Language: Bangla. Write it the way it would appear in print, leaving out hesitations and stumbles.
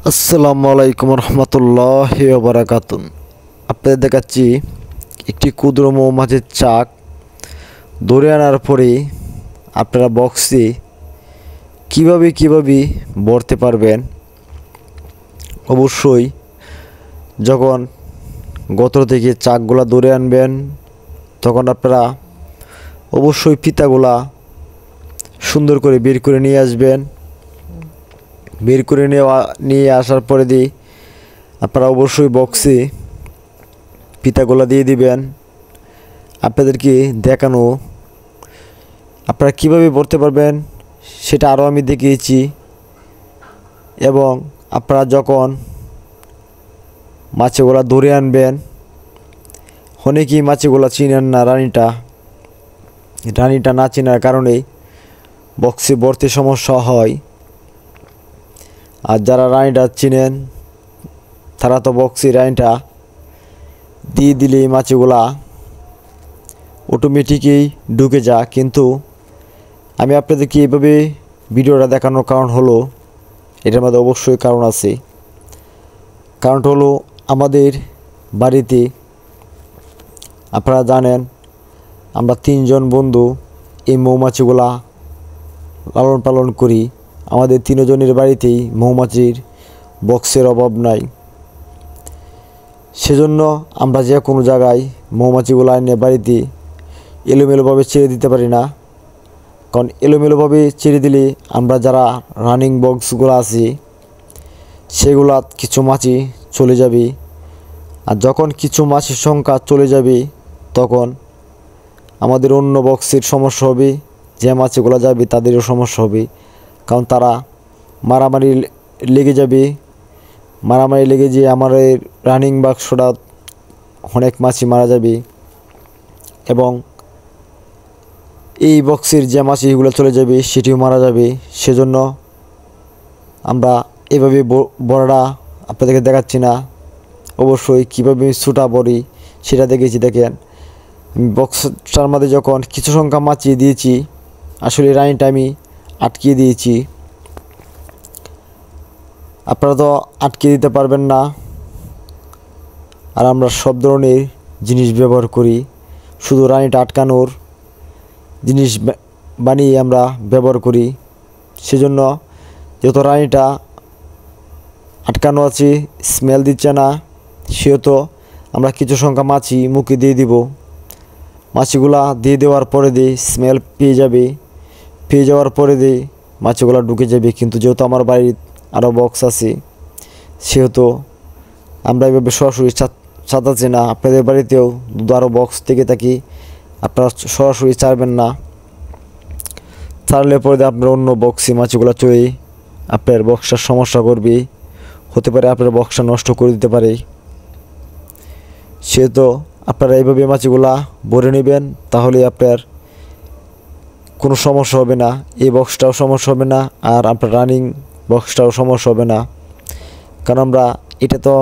আসসালামু আলাইকুম রহমতুল্লাহি ওয়া বারাকাতুহু। আপনাদের দেখাচ্ছি একটি ক্ষুদ্র মৌমাছির চাক ধরে আনার পরে আপনারা বক্সে কিভাবে ভরতে পারবেন। অবশ্যই যখন গতর থেকে চাকগুলা ধরে আনবেন তখন আপনারা অবশ্যই ফিতাগুলা সুন্দর করে বের করে নিয়ে আসবেন। বের করে নিয়ে আসার পরে আপনারা অবশ্যই বক্সে ফিতাগুলা দিয়ে দিবেন। আপনাদেরকে দেখানো আপনারা কিভাবে ভরতে পারবেন সেটা আরও আমি দেখিয়েছি। এবং আপনারা যখন মাছগুলা ধরে আনবেন, অনেকেই মাছগুলা চিনেন না, রানিটা না চেনার কারণে বক্সে ভরতে সমস্যা হয়। আর যারা রানিটা চিনেন তারা তো বক্সে রানিটা দিয়ে দিলে মাছগুলা অটোমেটিকই ঢুকে যায়। কিন্তু আমি আপনাদেরকে এইভাবে ভিডিওটা দেখানোর কারণ হলো, এটার মধ্যে অবশ্যই কারণ আছে। কারণটা হলো আমাদের বাড়িতে আপনারা জানেন আমরা 3 জন বন্ধু এই মৌমাছিগুলা লালন পালন করি। আমাদের 3 জনের বাড়িতেই মৌমাছির বক্সের অভাব নাই। সেজন্য আমরা যে কোনো জায়গায় মৌমাছিগুলো এনে বাড়িতে এলোমেলোভাবে ছেড়ে দিতে পারি না। কারণ এলোমেলোভাবে ছেড়ে দিলে আমরা যারা রানিং বক্সগুলো আছি সেগুলা কিছু মাছি চলে যাবে। আর যখন কিছু মাছির সংখ্যা চলে যাবে তখন আমাদের অন্য বক্সের সমস্যা হবে, যে মাছিগুলো যাবে তাদেরও সমস্যা হবে। কারণ তারা মারামারি লেগে যাবে। মারামারি লেগে যেয়ে আমার এই রানিং বাক্সটা অনেক মাছি মারা যাবে এবং এই বক্সের যে মাছিগুলো চলে যাবে সেটিও মারা যাবে। সেজন্য আমরা এভাবে বড়াটা আপনাদেরকে দেখাচ্ছি না। অবশ্যই কীভাবে ছোটা বড়ি সেটা দেখেছি। দেখেন বক্সটার মধ্যে যখন কিছু সংখ্যা মাছি দিয়েছি, আসলে রানিটা আমি আটকিয়ে দিয়েছি। আপনারা তো আটকে দিতে পারবেন না। আর আমরা সব ধরনের জিনিস ব্যবহার করি, শুধু রানিটা আটকানোর জিনিস বানিয়ে আমরা ব্যবহার করি। সেজন্য যত রানিটা আটকানো আছে স্মেল দিচ্ছে না, সেহেতু আমরা কিছু সংখ্যা মাছি মুখে দিয়ে দিব। মাছিগুলা দিয়ে দেওয়ার পরে স্মেল পেয়ে যাওয়ার পরে মাছিগুলা ঢুকে যাবে। কিন্তু যেহেতু আমার বাড়ির আরও বক্স আছে সেহেতু আমরা এভাবে সরাসরি ছাড়াচ্ছি না। আপনাদের বাড়িতেও আরও বক্স থেকে থাকি, আপনারা সরাসরি ছাড়বেন না। ছাড়লে পরে আপনার অন্য বক্সে মাছিগুলো চলে আপনার বক্সটার সমস্যা করবে, হতে পারে আপনার বক্সটা নষ্ট করে দিতে পারে। সেহেতু আপনারা এইভাবে মাছিগুলা ভরে নেবেন, তাহলে আপনার কোনো সমস্যা হবে না। এই বক্সটাও সমস্যা হবে না আর আপনার রানিং বক্সটাও সমস্যা হবে না। কারণ আমরা এটা তো